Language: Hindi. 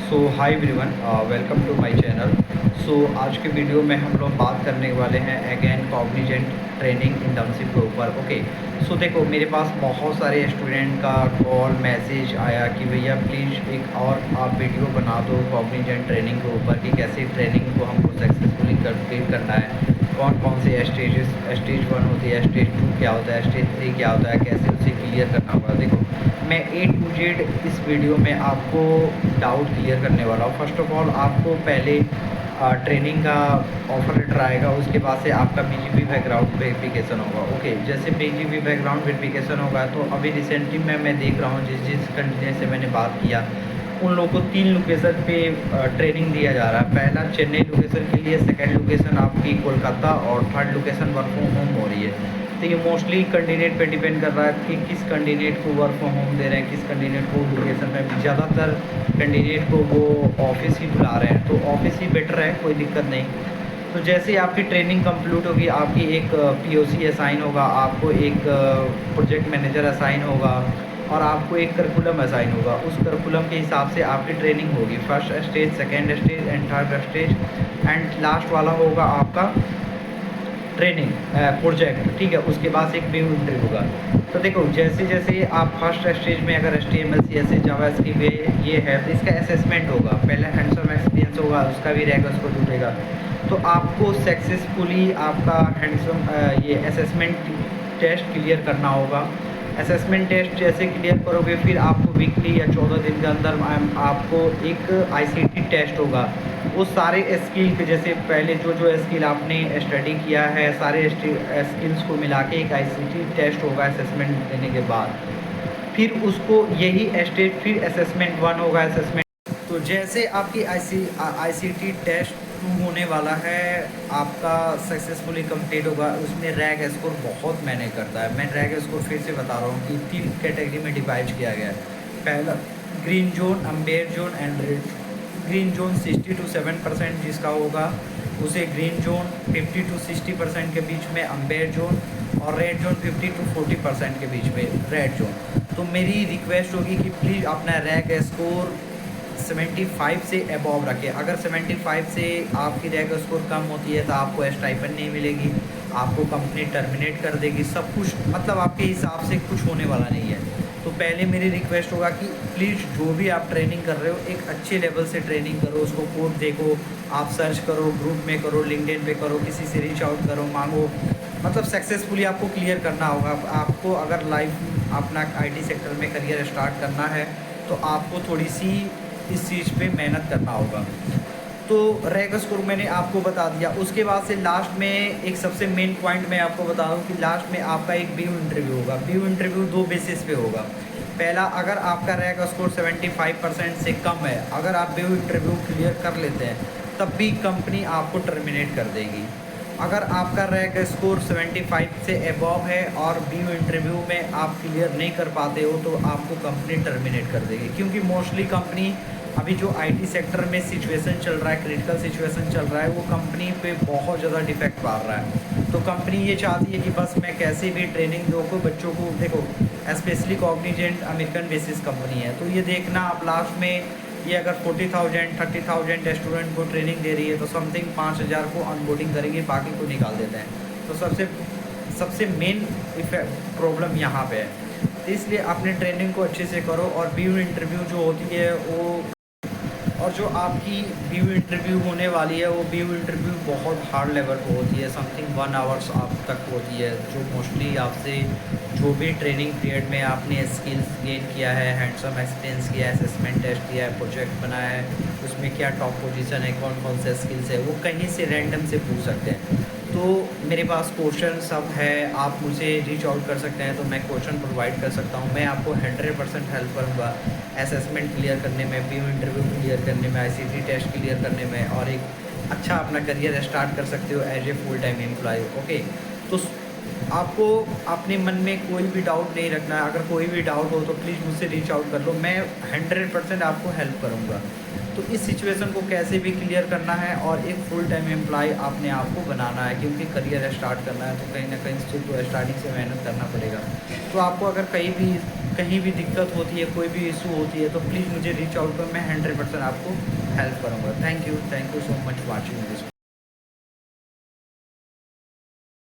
So hi everyone, welcome to my channel. So आज के वीडियो में हम लोग बात करने वाले हैं अगेन कॉग्निजेंट ट्रेनिंग इंटर्नशिप के ऊपर। ओके, सो देखो मेरे पास बहुत सारे स्टूडेंट का कॉल मैसेज आया कि भैया प्लीज़ एक और आप वीडियो बना दो कॉग्निजेंट ट्रेनिंग के ऊपर कि कैसे ट्रेनिंग को हमको सक्सेसफुली कंप्लीट करना है, कौन कौन से स्टेज 1 होती है, स्टेज 2 क्या होता है, स्टेज 3 क्या होता है, कैसे उसे क्लियर करना होगा। देखो मैं ए टू जेड इस वीडियो में आपको डाउट क्लियर करने वाला हूँ। फर्स्ट ऑफ ऑल आपको पहले ट्रेनिंग का ऑफर लेटर आएगा, उसके बाद से आपका बीजीपी बैकग्राउंड वेरिफिकेशन होगा। ओके, जैसे बीजीपी बैकग्राउंड वेरिफिकेशन होगा तो अभी रिसेंटली मैं देख रहा हूँ जिस कंटिन्यू से मैंने बात किया उन लोगों को 3 लोकेशन पे ट्रेनिंग दिया जा रहा है। पहला चेन्नई लोकेशन के लिए, सेकंड लोकेशन आपकी कोलकाता और third location work from home हो रही है। तो ये मोस्टली कैंडिडेट पे डिपेंड कर रहा है कि किस कैंडिडेट को वर्क फ्रॉम होम दे रहे हैं, किस कैंडिडेट को लोकेशन पे। ज़्यादातर कैंडिडेट को वो ऑफिस ही बुला रहे हैं, तो ऑफिस ही बेटर है, कोई दिक्कत नहीं। तो जैसे ही आपकी ट्रेनिंग कंप्लीट होगी, आपकी एक पीओसी असाइन होगा, आपको एक प्रोजेक्ट मैनेजर असाइन होगा और आपको एक करिकुलम असाइन होगा। उस करिकुलम के हिसाब से आपकी ट्रेनिंग होगी, first stage, second stage and third stage and last वाला होगा आपका ट्रेनिंग प्रोजेक्ट। ठीक है, उसके बाद एक व्यू इंटरव्यू होगा। तो देखो जैसे जैसे आप फर्स्ट स्टेज में अगर HTML CSS जावास्क्रिप्ट ये है तो इसका असेसमेंट होगा, पहले हैंड्स ऑन एक्सपीरियंस होगा, उसका भी रैंक उसको जुटेगा। तो आपको सक्सेसफुली आपका हैंड्स ऑन ये असेसमेंट टेस्ट क्लियर करना होगा। असेसमेंट टेस्ट जैसे क्लियर करोगे फिर आपको वीकली या 14 दिन के अंदर आपको एक ICT टेस्ट होगा। वो सारे स्किल के, जैसे पहले जो जो स्किल आपने स्टडी किया है सारे स्किल्स को मिला के एक ICT टेस्ट होगा असेसमेंट देने के बाद। फिर उसको यही स्टेज फिर असेसमेंट 1 होगा असेसमेंट। तो जैसे आपकी ICT टेस्ट 2 होने वाला है, आपका सक्सेसफुली कंप्लीट होगा, उसमें रैंक स्कोर बहुत मैटर करता है। मैं रैंक स्कोर फिर से बता रहा हूँ कि 3 कैटेगरी में डिवाइड किया गया है। पहला green zone, amber zone and red. Green zone 60 to 7% जिसका होगा उसे ग्रीन जोन, 50 to 60% के बीच में अम्बेयर जोन और रेड जोन 50 to 40% के बीच में रेड जोन। तो मेरी रिक्वेस्ट होगी कि प्लीज़ अपना रैंक स्कोर 75 से अबव रखें। अगर 75 से आपकी रैंक स्कोर कम होती है तो आपको स्टाइपेंड नहीं मिलेगी, आपको कंपनी टर्मिनेट कर देगी, सब कुछ मतलब आपके हिसाब से कुछ होने वाला नहीं है। तो पहले मेरी रिक्वेस्ट होगा कि प्लीज़ जो भी आप ट्रेनिंग कर रहे हो एक अच्छे लेवल से ट्रेनिंग करो, उसको कोड देखो, आप सर्च करो, ग्रुप में करो, लिंक्डइन पे करो, किसी से रीच आउट करो, मांगो। मतलब सक्सेसफुली आपको क्लियर करना होगा। आपको अगर लाइफ अपना IT सेक्टर में करियर स्टार्ट करना है तो आपको थोड़ी सी इस चीज़ पे मेहनत करना होगा। तो रैंक स्कोर मैंने आपको बता दिया। उसके बाद से लास्ट में एक सबसे मेन पॉइंट मैं आपको बता दूं कि लास्ट में आपका एक व्यू इंटरव्यू होगा। व्यू इंटरव्यू 2 बेसिस पे होगा। पहला, अगर आपका रैंक स्कोर 75% से कम है, अगर आप व्यू इंटरव्यू क्लियर कर लेते हैं तब भी कंपनी आपको टर्मिनेट कर देगी। अगर आपका रैंक स्कोर 75 से अबव है और व्यू इंटरव्यू में आप क्लियर नहीं कर पाते हो तो आपको कंपनी टर्मिनेट कर देगी, क्योंकि मोस्टली कंपनी अभी जो IT सेक्टर में सिचुएशन चल रहा है, क्रिटिकल सिचुएशन चल रहा है, वो कंपनी पे बहुत ज़्यादा डिफेक्ट पड़ रहा है। तो कंपनी ये चाहती है कि बस मैं कैसे भी ट्रेनिंग दो को बच्चों को। देखो specially Cognizant American basis company है, तो ये देखना आप लास्ट में ये अगर 40,000 30,000 स्टूडेंट को ट्रेनिंग दे रही है तो समथिंग 5,000 को अनबोर्डिंग करेंगे, बाकी को निकाल देते हैं। तो सबसे मेन प्रॉब्लम यहाँ पे है। तो इसलिए अपने ट्रेनिंग को अच्छे से करो और व्यू इंटरव्यू जो होती है वो, और जो आपकी व्यू इंटरव्यू होने वाली है वो व्यू इंटरव्यू बहुत हार्ड लेवल पर होती है, समथिंग 1 आवर्स आप तक होती है, जो मोस्टली आपसे जो भी ट्रेनिंग पीरियड में आपने स्किल्स गेन किया है, हैंड्स ऑन एक्सपीरियंस किया है, असेसमेंट टेस्ट किया है, प्रोजेक्ट बनाया है, उसमें क्या टॉप पोजीशन है, कौन कौन से स्किल्स है, वो कहीं से रैंडम से पूछ सकते हैं। तो मेरे पास क्वेश्चन सब है, आप मुझे रीच आउट कर सकते हैं तो मैं क्वेश्चन प्रोवाइड कर सकता हूँ। मैं आपको 100% हेल्प करूँगा असेसमेंट क्लियर करने में, व्यू इंटरव्यू क्लियर करने में, ICT टेस्ट क्लियर करने में, और एक अच्छा अपना करियर स्टार्ट कर सकते हो as a full time employ. Okay, तो आपको अपने मन में कोई भी डाउट नहीं रखना है। अगर कोई भी डाउट हो तो प्लीज़ मुझसे रीच आउट कर लो, मैं 100% आपको हेल्प करूँगा। तो इस सिचुएशन को कैसे भी क्लियर करना है और एक फुल टाइम एम्प्लॉय अपने आप को बनाना है, क्योंकि करियर स्टार्ट करना है तो कहीं ना कहीं से तो स्टार्टिंग से मेहनत करना पड़ेगा। तो आपको अगर कहीं भी कहीं भी दिक्कत होती है, कोई भी इशू होती है, तो प्लीज़ मुझे रीच आउट करो, मैं 100% आपको हेल्प करूँगा। Thank you so much watching this.